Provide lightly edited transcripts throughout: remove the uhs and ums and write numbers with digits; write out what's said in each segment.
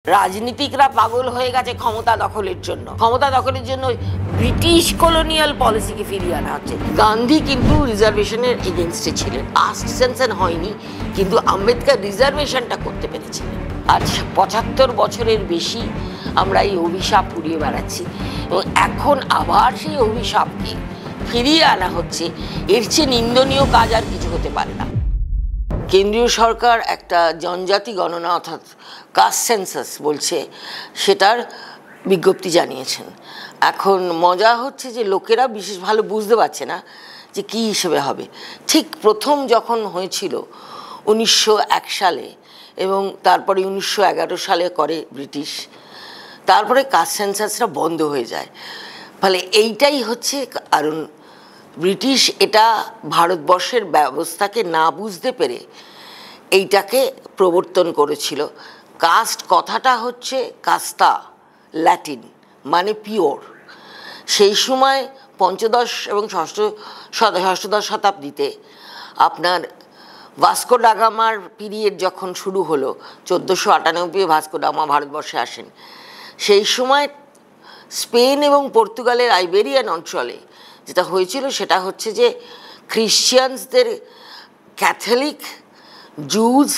রাজনীতিকরা পাগল হয়ে গেছে ক্ষমতা দখলের জন্য। ক্ষমতা দখলের জন্য ব্রিটিশ কলোনিয়াল পলিসিকে ফিরিয়ে আনা হচ্ছে। গান্ধী কিন্তু রিজার্ভেশনের এগেনস্টে ছিলেন, কাস্ট সেনশন হয়নি, কিন্তু আম্বেদকর রিজার্ভেশনটা করতে পেরেছিলেন। আজ ৭৫ বছরের বেশি আমরা এই অভিশাপ উড়িয়ে বেড়াচ্ছি এবং এখন আবার সেই অভিশাপকে ফিরিয়ে আনা হচ্ছে। এর চেয়ে নিন্দনীয় কাজ আর কিছু হতে পারে না। কেন্দ্রীয় সরকার একটা জনজাতি গণনা অর্থাৎ কাস্ট সেন্সাস বলছে, সেটার বিজ্ঞপ্তি জানিয়েছেন। এখন মজা হচ্ছে যে লোকেরা বিশেষ ভালো বুঝতে পারছে না যে কী হিসেবে হবে। ঠিক প্রথম যখন হয়েছিল ১৯০১ সালে এবং তারপরে ১৯১১ সালে করে ব্রিটিশ, তারপরে কাস্ট সেন্সাসটা বন্ধ হয়ে যায়। ফলে এইটাই হচ্ছে কারণ, ব্রিটিশ এটা ভারতবর্ষের ব্যবস্থাকে না বুঝতে পেরে এইটাকে প্রবর্তন করেছিল। কাস্ট কথাটা হচ্ছে কাস্তা, ল্যাটিন, মানে পিওর। সেই সময় পঞ্চদশ এবং ষষ্ঠদশ শতাব্দীতে আপনার ভাস্কো ডা গামার পিরিয়ড যখন শুরু হলো, ১৪৯৮ ভাস্কো ডা গামা ভারতবর্ষে আসেন, সেই সময় স্পেন এবং পর্তুগালের আইবেরিয়ান অঞ্চলে যেটা হয়েছিল সেটা হচ্ছে যে খ্রিশ্চিয়ানসদের, ক্যাথলিক, জুজ,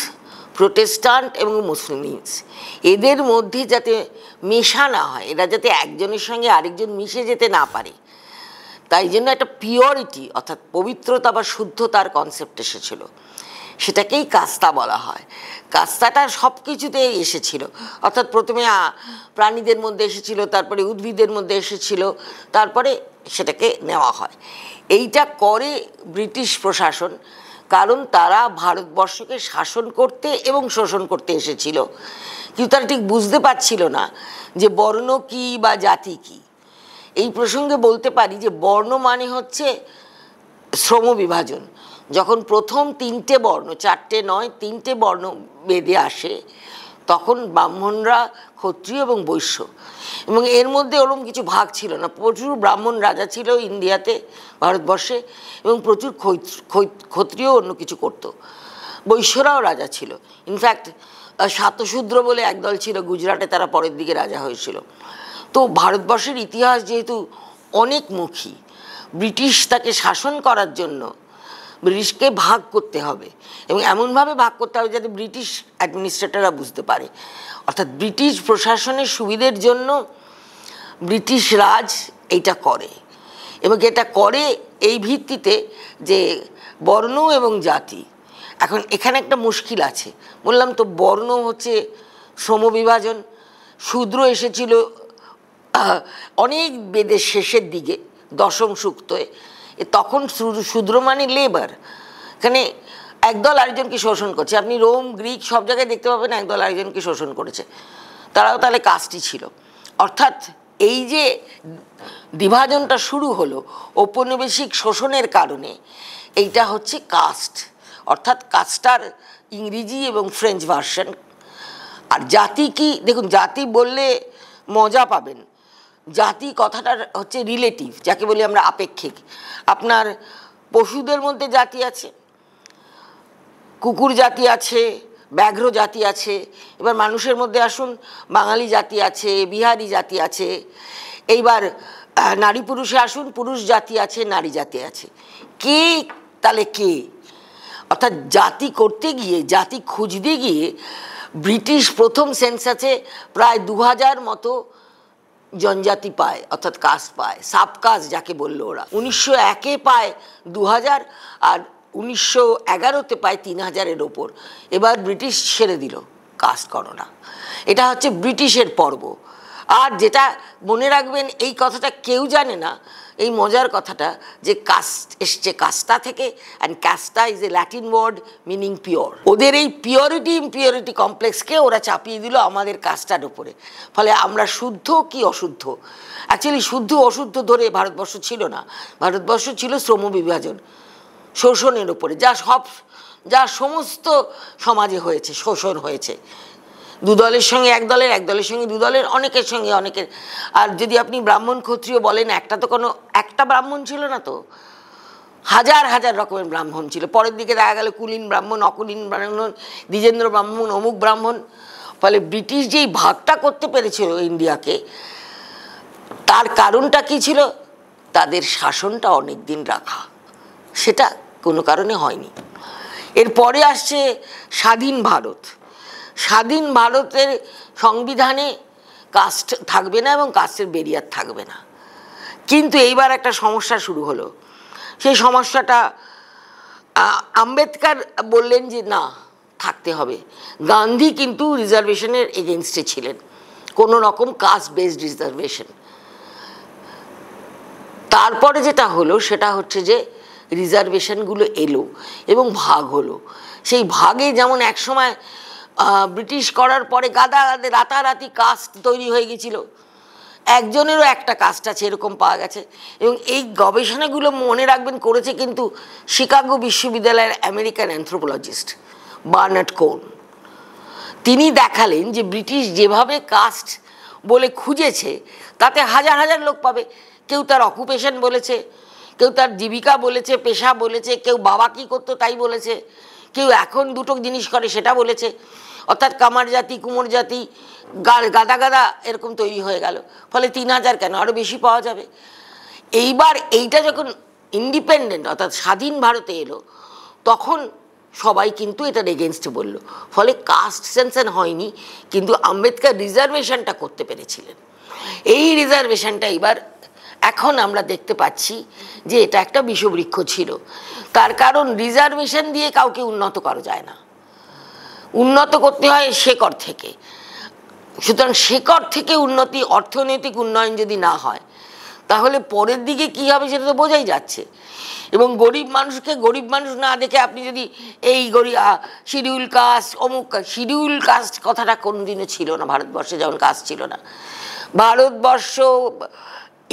প্রোটেস্টান্ট এবং মুসলিমস, এদের মধ্যে যাতে মেশা না হয়, এরা যাতে একজনের সঙ্গে আরেকজন মিশে যেতে না পারে, তাই জন্য একটা পিওরিটি অর্থাৎ পবিত্রতা বা শুদ্ধতার কনসেপ্ট এসেছিল। সেটাকেই কাস্তা বলা হয়। কাস্তাটা সব কিছুতেই এসেছিল, অর্থাৎ প্রথমে প্রাণীদের মধ্যে এসেছিল, তারপরে উদ্ভিদের মধ্যে এসেছিল, তারপরে সেটাকে নেওয়া হয়। এইটা করে ব্রিটিশ প্রশাসন, কারণ তারা ভারতবর্ষকে শাসন করতে এবং শোষণ করতে এসেছিল, কিন্তু তারা ঠিক বুঝতে পারছিল না যে বর্ণ কী বা জাতি কী। এই প্রসঙ্গে বলতে পারি যে বর্ণ মানে হচ্ছে শ্রম বিভাজন। যখন প্রথম ৩টে বর্ণ, ৪টে নয় ৩টে বর্ণ বেদে আসে, তখন ব্রাহ্মণরা, ক্ষত্রিয় এবং বৈশ্য, এবং এর মধ্যে ওরকম কিছু ভাগ ছিল না। প্রচুর ব্রাহ্মণ রাজা ছিল ইন্ডিয়াতে, ভারতবর্ষে, এবং প্রচুর ক্ষত্রিয় অন্য কিছু করত। বৈশ্যরাও রাজা ছিল। ইনফ্যাক্ট শাতশূদ্র বলে একদল ছিল গুজরাটে, তারা পরের দিকে রাজা হয়েছিল। তো ভারতবর্ষের ইতিহাস যেহেতু অনেকমুখী, ব্রিটিশ তাকে শাসন করার জন্য ব্রিটিশকে ভাগ করতে হবে, এবং এমনভাবে ভাগ করতে হবে যাতে ব্রিটিশ অ্যাডমিনিস্ট্রেটররা বুঝতে পারে। অর্থাৎ ব্রিটিশ প্রশাসনের সুবিধের জন্য ব্রিটিশ রাজ এইটা করে, এবং এটা করে এই ভিত্তিতে যে বর্ণ এবং জাতি। এখন এখানে একটা মুশকিল আছে, বললাম তো, বর্ণ হচ্ছে শ্রমবিভাজন। শূদ্র এসেছিল অনেক বেদের শেষের দিকে, দশম সূক্তয়ে। তখন শূদ্র মানে লেবার। এখানে একদল আরেকজনকে শোষণ করছে। আপনি রোম, গ্রিক সব জায়গায় দেখতে পাবেন একদল আরেকজনকে শোষণ করেছে। তারাও তাহলে কাস্টই ছিল। অর্থাৎ এই যে বিভাজনটা শুরু হলো ঔপনিবেশিক শোষণের কারণে, এইটা হচ্ছে কাস্ট। অর্থাৎ কাস্টার ইংরেজি এবং ফ্রেঞ্চ ভার্সন। আর জাতি কি, দেখুন, জাতি বললে মজা পাবেন। জাতি কথাটার হচ্ছে রিলেটিভ, যাকে বলি আমরা আপেক্ষিক। আপনার পশুদের মধ্যে জাতি আছে, কুকুর জাতি আছে, ব্যাঘ্র জাতি আছে। এবার মানুষের মধ্যে আসুন, বাঙালি জাতি আছে, বিহারি জাতি আছে। এইবার নারী পুরুষে আসুন, পুরুষ জাতি আছে, নারী জাতি আছে। কে তাহলে কে? অর্থাৎ জাতি করতে গিয়ে, জাতি খুঁজতে গিয়ে ব্রিটিশ প্রথম সেন্সাসে প্রায় ২০০০ মতো জনজাতি পায়, অর্থাৎ কাস্ট পায়, সাবকাস্ট যাকে বললো ওরা। ১৯০১-এ পায় ২০০০, আর ১৯১১-তে পায় ৩০০০-এর ওপর। এবার ব্রিটিশ ছেড়ে দিল কাস্ট গণনা। এটা হচ্ছে ব্রিটিশের পর্ব। আর যেটা মনে রাখবেন, এই কথাটা কেউ জানে না, এই মজার কথাটা, যে কাস্ট এসছে কাস্তা থেকে, অ্যান্ড কাস্টা is a Latin word meaning pure. ওদের এই পিওরিটি ইম্পিওরিটি কমপ্লেক্সকে ওরা চাপিয়ে দিল আমাদের কাস্টার উপরে। ফলে আমরা শুদ্ধ কি অশুদ্ধ, অ্যাকচুয়ালি শুদ্ধ অশুদ্ধ ধরে ভারতবর্ষ ছিল না। ভারতবর্ষ ছিল শ্রম বিভাজন, শোষণের উপরে, যা সমস্ত সমাজে হয়েছে, শোষণ হয়েছে। দুদলের সঙ্গে এক দলের, এক দলের সঙ্গে দুদলের, অনেকের সঙ্গে অনেকের। আর যদি আপনি ব্রাহ্মণ ক্ষত্রিয় বলেন, একটা তো কোনো একটা ব্রাহ্মণ ছিল না, তো হাজার হাজার রকমের ব্রাহ্মণ ছিল। পরের দিকে দেখা গেল কুলীন ব্রাহ্মণ, অকুলীন ব্রাহ্মণ, দ্বিজেন্দ্র ব্রাহ্মণ, অমুক ব্রাহ্মণ। ফলে ব্রিটিশ যেই ভাগটা করতে পেরেছিল ইন্ডিয়াকে, তার কারণটা কি ছিল? তাদের শাসনটা অনেক দিন রাখা, সেটা কোনো কারণে হয়নি। এরপরে আসছে স্বাধীন ভারত। স্বাধীন ভারতের সংবিধানে কাস্ট থাকবে না এবং কাস্টের ব্যারিয়ার থাকবে না। কিন্তু এইবার একটা সমস্যা শুরু হলো। সেই সমস্যাটা আম্বেদকর বললেন যে না, থাকতে হবে। গান্ধী কিন্তু রিজার্ভেশনের এগেনস্টে ছিলেন, কোনো রকম কাস্ট বেসড রিজার্ভেশন। তারপরে যেটা হলো সেটা হচ্ছে যে রিজার্ভেশনগুলো এলো এবং ভাগ হলো। সেই ভাগে যেমন একসময় ব্রিটিশ করার পরে রাতারাতি কাস্ট তৈরি হয়ে গেছিল, একজনেরও একটা কাস্ট আছে এরকম পাওয়া গেছে। এবং এই গবেষণাগুলো মনে রাখবেন করেছে কিন্তু শিকাগো বিশ্ববিদ্যালয়ের আমেরিকান অ্যানথ্রোপোলজিস্ট বার্নার্ড কোন। তিনি দেখালেন যে ব্রিটিশ যেভাবে কাস্ট বলে খুঁজেছে তাতে হাজার হাজার লোক পাবে। কেউ তার অকুপেশন বলেছে, কেউ তার জীবিকা বলেছে, পেশা বলেছে, কেউ বাবা কী করতো তাই বলেছে, কেউ এখন দুটো জিনিস করে সেটা বলেছে। অর্থাৎ কামার জাতি, কুমোর জাতি, গাদা গাদা এরকম তৈরি হয়ে গেল। ফলে 3000 কেন, আরও বেশি পাওয়া যাবে। এইবার এইটা যখন ইন্ডিপেন্ডেন্ট অর্থাৎ স্বাধীন ভারতে এলো, তখন সবাই কিন্তু এটার এগেনস্টে বলল। ফলে কাস্ট সেন্সন হয়নি, কিন্তু আম্বেদকর রিজার্ভেশনটা করতে পেরেছিলেন। এই রিজার্ভেশনটা এবার এখন আমরা দেখতে পাচ্ছি যে এটা একটা বিষবৃক্ষ ছিল। তার কারণ রিজার্ভেশন দিয়ে কাউকে উন্নত করা যায় না, উন্নত করতে হয় শেকড় থেকে। সুতরাং শেকড় থেকে উন্নতি, অর্থনৈতিক উন্নয়ন যদি না হয় তাহলে পরের দিকে কী হবে সেটা তো বোঝাই যাচ্ছে। এবং গরিব মানুষকে গরিব মানুষ না দেখে আপনি যদি এই শিডিউল কাস্ট, অমুক শিডিউল কাস্ট কথাটা কোনোদিনও ছিল না ভারতবর্ষে, যেমন কাস্ট ছিল না। ভারতবর্ষ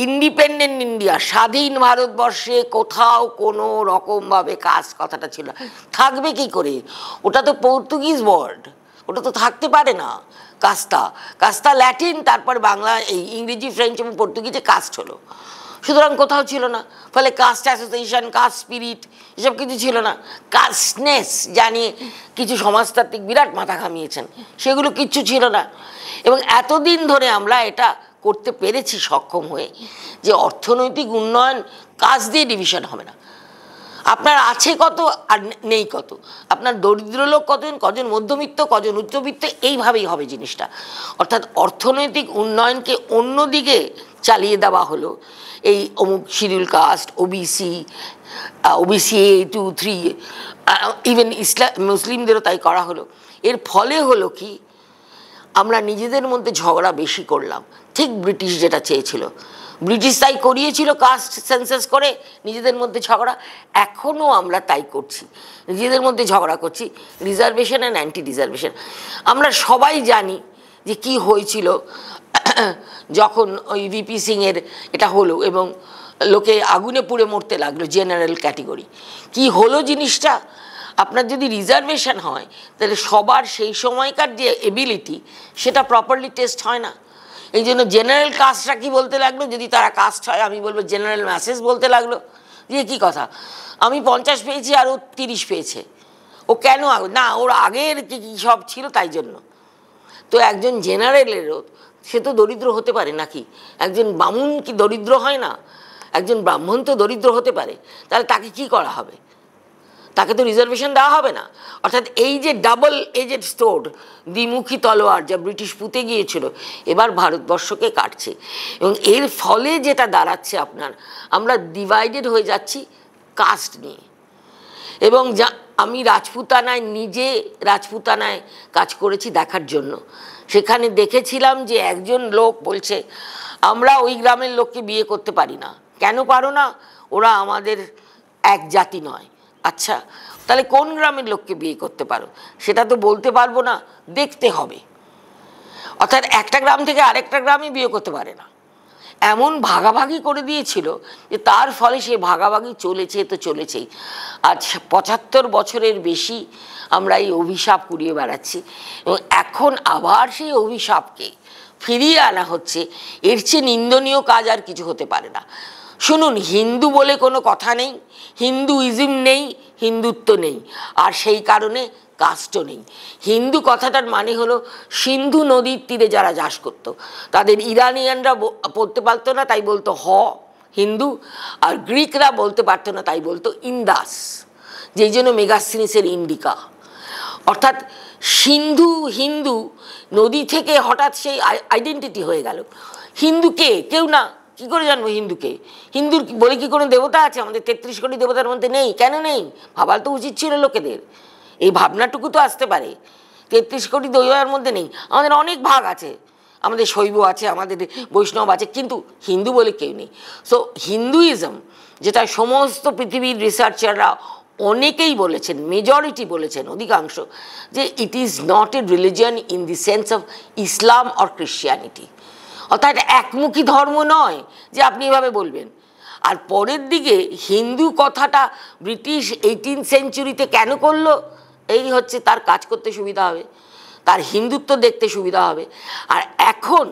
ইন্ডিপেন্ডেন্ট ইন্ডিয়া, স্বাধীন ভারতবর্ষে কোথাও কোনো রকমভাবে কাস্ট কথাটা ছিল না। থাকবে কি করে? ওটা তো পর্তুগিজ ওয়ার্ড, ওটা তো থাকতে পারে না। কাস্তা ল্যাটিন, তারপর বাংলা, এই ইংরেজি, ফ্রেঞ্চ এবং পর্তুগিজে কাস্ট হলো। সুতরাং কোথাও ছিল না। ফলে কাস্ট অ্যাসোসিয়েশন, কাস্ট স্পিরিট এসব কিছু ছিল না। কাস্টনেস জানিয়ে কিছু সমাজতাত্ত্বিক বিরাট মাথা ঘামিয়েছেন, সেগুলো কিচ্ছু ছিল না। এবং এতদিন ধরে আমরা এটা করতে পেরেছি সক্ষম হয়ে যে অর্থনৈতিক উন্নয়ন কাজ দিয়ে ডিভিশন হবে না। আপনার আছে কত আর নেই কত, আপনার দরিদ্র লোক কতজন, কজন মধ্যবিত্ত, কজন উচ্চবিত্ত, এইভাবেই হবে জিনিসটা। অর্থাৎ অর্থনৈতিক উন্নয়নকে অন্যদিকে চালিয়ে দেওয়া হলো। এই অমুক শিডিউল কাস্ট, ওবিসি 2, 3, ইভেন মুসলিমদেরও তাই করা হলো। এর ফলে হলো কি, আমরা নিজেদের মধ্যে ঝগড়া বেশি করলাম। ঠিক ব্রিটিশ যেটা চেয়েছিল, ব্রিটিশ তাই করিয়েছিল, কাস্ট সেন্সাস করে নিজেদের মধ্যে ঝগড়া। এখনও আমরা তাই করছি, নিজেদের মধ্যে ঝগড়া করছি, রিজার্ভেশন অ্যান্ড অ্যান্টি রিজার্ভেশন। আমরা সবাই জানি যে কি হয়েছিল যখন ওই ভিপি সিংয়ের এটা হলো এবং লোকে আগুনে পুড়ে মরতে লাগলো, জেনারেল ক্যাটেগরি। কি হলো জিনিসটা? আপনার যদি রিজার্ভেশন হয় তাহলে সবার সেই সময়কার যে এবিলিটি সেটা প্রপারলি টেস্ট হয় না। এই জন্য জেনারেল কাস্টরা কি বলতে লাগলো, যদি তারা কাস্ট হয় আমি বলবো জেনারেল ম্যাসেজ বলতে লাগলো যে কী কথা, আমি 50 পেয়েছি আর ও 30 পেয়েছে, ও কেন না, ওর আগের কি সব ছিল তাই জন্য। তো একজন জেনারেলেরও সে তো দরিদ্র হতে পারে নাকি? একজন ব্রাহ্মণ কি দরিদ্র হয় না? একজন ব্রাহ্মণ তো দরিদ্র হতে পারে। তাহলে তাকে কি করা হবে? তাকে তো রিজার্ভেশন দেওয়া হবে না। অর্থাৎ এই যে ডাবল এজেড স্টোর্ড, দ্বিমুখী তলোয়ার যা ব্রিটিশ পুঁতে গিয়েছিল, এবার ভারতবর্ষকে কাটছে। এবং এর ফলে যেটা দাঁড়াচ্ছে আপনার, আমরা ডিভাইডেড হয়ে যাচ্ছি কাস্ট নিয়ে। এবং যা আমি নিজে রাজপুতানায় কাজ করেছি দেখার জন্য, সেখানে দেখেছিলাম যে একজন লোক বলছে আমরা ওই গ্রামের লোককে বিয়ে করতে পারি না। কেন পারো না? ওরা আমাদের এক জাতি নয়। আচ্ছা, তাহলে কোন গ্রামের লোককে বিয়ে করতে পারো? সেটা তো বলতে পারবো না, দেখতে হবে। অর্থাৎ একটা গ্রাম থেকে আরেকটা গ্রামে বিয়ে করতে পারে না, এমন ভাগাভাগি করে দিয়েছিল যে তার ফলে সে ভাগাভাগি চলেছে তো চলেছেই। আজ 75 বছরের বেশি আমরা এই অভিশাপ কুড়িয়ে বেড়াচ্ছি এবং এখন আবার সেই অভিশাপকে ফিরিয়ে আনা হচ্ছে। এর চেয়ে নিন্দনীয় কাজ আর কিছু হতে পারে না। শুনুন, হিন্দু বলে কোনো কথা নেই, হিন্দুইজম নেই, হিন্দুত্ব নেই, আর সেই কারণে কাস্টও নেই। হিন্দু কথাটার মানে হলো সিন্ধু নদীর তীরে যারা চাষ করতো, তাদের ইরানিয়ানরা পড়তে পারতো না, তাই বলতো হিন্দু, আর গ্রিকরা বলতে পারতো না, তাই বলতো ইন্দাস, যেই জন্য মেগাসিনিসের ইন্ডিকা। অর্থাৎ সিন্ধু হিন্দু নদী থেকে হঠাৎ সেই আইডেন্টিটি হয়ে গেল। হিন্দু কে? কেউ না। কি করে জানবো হিন্দুকে? হিন্দুর বলে কি কোনো দেবতা আছে? আমাদের 33 কোটি দেবতার মধ্যে নেই। কেন নেই? ভাবার তো উচিত ছিল লোকেদের, এই ভাবনাটুকু তো আসতে পারে। 33 কোটি দেবতার মধ্যে নেই, আমাদের অনেক ভাগ আছে, আমাদের শৈব আছে, আমাদের বৈষ্ণব আছে, কিন্তু হিন্দু বলে কেউ নেই। সো হিন্দুইজম, যেটা সমস্ত পৃথিবীর রিসার্চাররা অনেকেই বলেছেন, মেজরিটি বলেছেন, অধিকাংশ, যে it is not a religion in the sense of Islam or Christianity. অর্থাৎ একমুখী ধর্ম নয় যে আপনি এভাবে বলবেন। আর পরের দিকে হিন্দু কথাটা ব্রিটিশ 18th সেঞ্চুরিতে কেন করলো? এই হচ্ছে তার কাজ করতে সুবিধা হবে, তার হিন্দুত্ব দেখতে সুবিধা হবে। আর এখন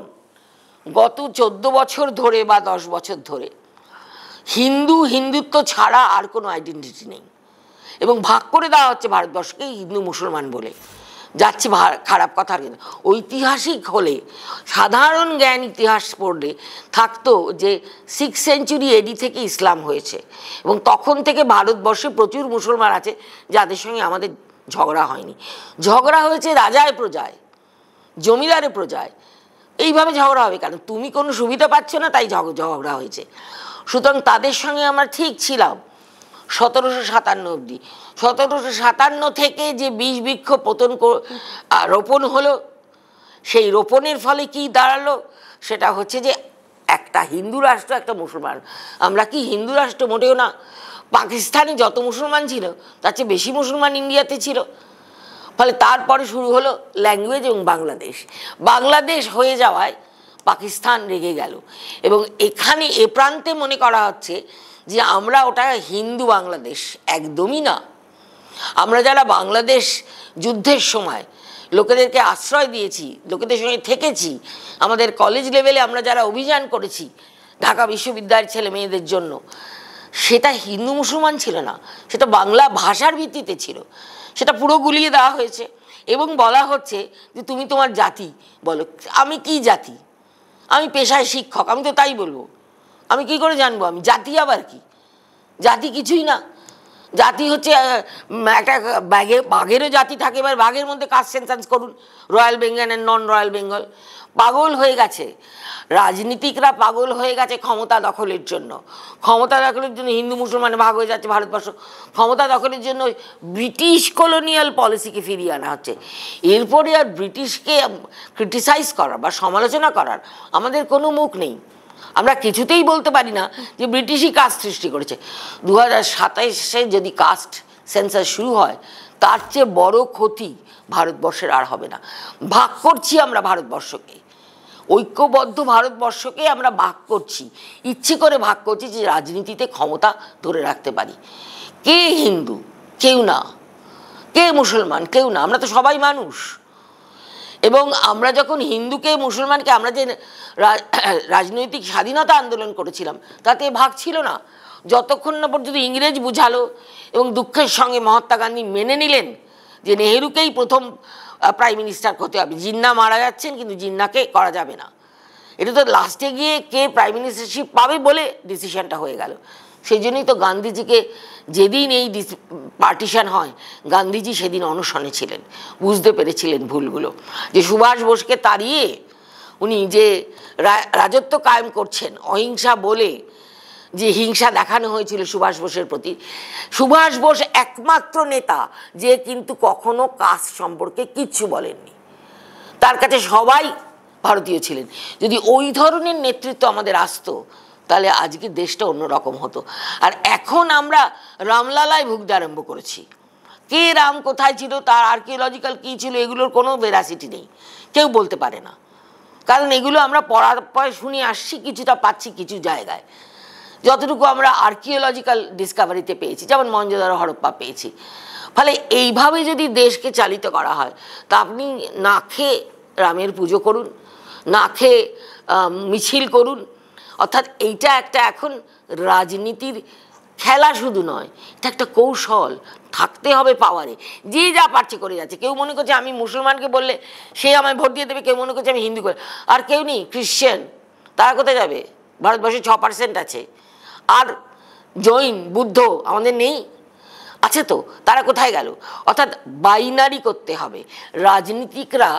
গত 14 বছর ধরে বা 10 বছর ধরে হিন্দুত্ব ছাড়া আর কোনো আইডেন্টিটি নেই, এবং ভাগ করে দেওয়া হচ্ছে ভারতবর্ষকে হিন্দু মুসলমান বলে যাচ্ছে। খারাপ কথা, কিন্তু ঐতিহাসিক হলে, সাধারণ জ্ঞান ইতিহাস পড়লে থাকতো যে 6th সেঞ্চুরি এডি থেকে ইসলাম হয়েছে, এবং তখন থেকে ভারতবর্ষে প্রচুর মুসলমান আছে যাদের সঙ্গে আমাদের ঝগড়া হয়নি। ঝগড়া হয়েছে রাজায় প্রজায়, জমিদারে প্রজায়। এইভাবে ঝগড়া হবে কেন? তুমি কোনো সুবিধা পাচ্ছ না তাই ঝগড়া হয়েছে। সুতরাং তাদের সঙ্গে আমরা ঠিক ছিলাম 1757 অবধি। 1757 থেকে যে বীজ বৃক্ষ রোপণ হলো, সেই রোপণের ফলে কি দাঁড়ালো? সেটা হচ্ছে যে একটা হিন্দু রাষ্ট্র, একটা মুসলমান। আমরা কি হিন্দু রাষ্ট্র? মোটেও না। পাকিস্তানে যত মুসলমান ছিল তার চেয়ে বেশি মুসলমান ইন্ডিয়াতে ছিল। ফলে তারপরে শুরু হলো ল্যাঙ্গুয়েজ, এবং বাংলাদেশ হয়ে যাওয়ায় পাকিস্তান রেগে গেল, এবং এখানে এ প্রান্তে মনে করা হচ্ছে যে আমরা ওটা হিন্দু বাংলাদেশ। একদমই না। আমরা যারা বাংলাদেশ যুদ্ধের সময় লোকেদেরকে আশ্রয় দিয়েছি, লোকেদের সঙ্গে থেকেছি, আমাদের কলেজ লেভেলে আমরা যারা অভিযান করেছি ঢাকা বিশ্ববিদ্যালয়ের ছেলে মেয়েদের জন্য, সেটা হিন্দু মুসলমান ছিল না, সেটা বাংলা ভাষার ভিত্তিতে ছিল। সেটা পুরো গুলিয়ে দেওয়া হয়েছে, এবং বলা হচ্ছে যে তুমি তোমার জাতি বলো। আমি কি জাতি? আমি পেশায় শিক্ষক, আমি তো তাই বলবো। আমি কি করে জানবো আমি জাতি? আবার কি জাতি? কিছুই না। জাতি হচ্ছে একটা বাঘেরও জাতি থাকে, এবার বাঘের মধ্যে কাস্ট সেন্সাস করুন, royal Bengal and non royal Bengal. পাগল হয়ে গেছে রাজনীতিকরা, পাগল হয়ে গেছে ক্ষমতা দখলের জন্য। ক্ষমতা দখলের জন্য হিন্দু মুসলমান ভাগ হয়ে যাচ্ছে ভারতবর্ষ। ক্ষমতা দখলের জন্য ব্রিটিশ কলোনিয়াল পলিসিকে ফিরিয়ে আনা হচ্ছে। এরপরে আর ব্রিটিশকে ক্রিটিসাইজ করার বা সমালোচনা করার আমাদের কোনো মুখ নেই। আমরা কিছুতেই বলতে পারি না যে ব্রিটিশই কাস্ট সৃষ্টি করেছে। 2027-এ যদি কাস্ট সেন্সাস শুরু হয়, তার চেয়ে বড় ক্ষতি ভারতবর্ষের আর হবে না। ভাগ করছি আমরা ভারতবর্ষকে, ঐক্যবদ্ধ ভারতবর্ষকে আমরা ভাগ করছি, ইচ্ছে করে ভাগ করছি যে রাজনীতিতে ক্ষমতা ধরে রাখতে পারি। কে হিন্দু? কেউ না। কে মুসলমান? কেউ না। আমরা তো সবাই মানুষ। এবং আমরা যখন হিন্দুকে মুসলমানকে, আমরা যে রাজনৈতিক স্বাধীনতা আন্দোলন করেছিলাম তাতে ভাগ ছিল না, যতক্ষণ না পর্যন্ত ইংরেজ বুঝালো এবং দুঃখের সঙ্গে মহাত্মা গান্ধী মেনে নিলেন যে নেহেরুকেই প্রথম প্রাইম মিনিস্টার হতে হবে। জিন্না মারা যাচ্ছেন, কিন্তু জিন্নাকে করা যাবে না। এটা তো লাস্টে গিয়ে কে প্রাইম মিনিস্টারশিপ পাবে বলে ডিসিশনটা হয়ে গেল। সেই জন্যই তো গান্ধীজিকে, যেদিন এই পার্টিশন হয়, গান্ধীজি সেদিন অনশনে ছিলেন, বুঝতে পেরেছিলেন ভুলগুলো, যে সুভাষ বোসকে তাড়িয়ে উনি যে রাজত্ব কায়েম করছেন অহিংসা বলে, যে হিংসা দেখানো হয়েছিল সুভাষ বোসের প্রতি। সুভাষ বোস একমাত্র নেতা যে কিন্তু কখনো কাস্ট সম্পর্কে কিচ্ছু বলেননি, তার কাছে সবাই ভারতীয় ছিলেন। যদি ওই ধরনের নেতৃত্ব আমাদের আসতো, তাহলে আজকে দেশটা অন্যরকম হতো। আর এখন আমরা রামলালায় ভুগতে আরম্ভ করেছি। কে রাম কোথায় ছিল, তার আর্কিওলজিক্যাল কী ছিল, এগুলোর কোনো ভেরাসিটি নেই, কেউ বলতে পারে না। কারণ এগুলো আমরা পড়ার পরে শুনে আসছি, কিছুটা পাচ্ছি কিছু জায়গায়, যতটুকু আমরা আর্কিওলজিক্যাল ডিসকাভারিতে পেয়েছি, যেমন মহেঞ্জোদারো হরপ্পা পেয়েছি। ফলে এইভাবে যদি দেশকে চালিত করা হয়, তা আপনি না খেয়ে রামের পুজো করুন, না খেয়ে মিছিল করুন। অর্থাৎ এইটা একটা এখন রাজনীতির খেলা শুধু নয়, এটা একটা কৌশল। থাকতে হবে পাওয়ারে, যে যা পারছে করে যাচ্ছে। কেউ মনে করছে আমি মুসলমানকে বললে সে আমায় ভোট দিয়ে দেবে, কেউ মনে করছে আমি হিন্দু করে। আর কেউ নেই খ্রিশ্চান, তারা কোথায় যাবে? ভারতবর্ষে 6% আছে। আর জৈন, বুদ্ধ আমাদের নেই, আছে তো, তারা কোথায় গেল? অর্থাৎ বাইনারি করতে হবে। রাজনীতিকরা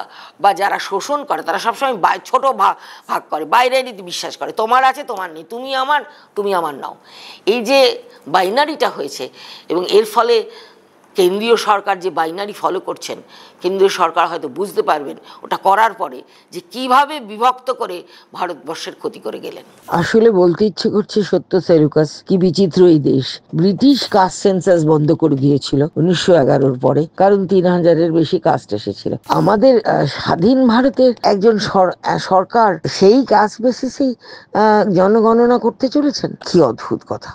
বা যারা শোষণ করে তারা সবসময় ছোট ভাগ করে, বাইনারিতে বিশ্বাস করে। তোমার আছে, তোমার নেই, তুমি আমার নাও। এই যে বাইনারিটা হয়েছে, এবং এর ফলে কেন্দ্রীয় সরকার যে বাইনারি ফলো করছেন, কেন্দ্রীয় সরকার হয়তো বুঝতে পারবেন ওটা করার পরে যে কিভাবে বিভক্ত করে ভারতবর্ষের ক্ষতি করে গেলেন। আসলে বলতে ইচ্ছে করছে সত্য সেলুকাস, কি বিচিত্র এই দেশ। ব্রিটিশ কাস্ট সেন্সাস বন্ধ করে দিয়েছিল 1911-র পরে, কারণ 3000-এর বেশি কাস্ট এসেছিল। আমাদের স্বাধীন ভারতের একজন সরকার সেই কাস্ট বেসিসেই জনগণনা করতে চলেছেন। কি অদ্ভুত কথা।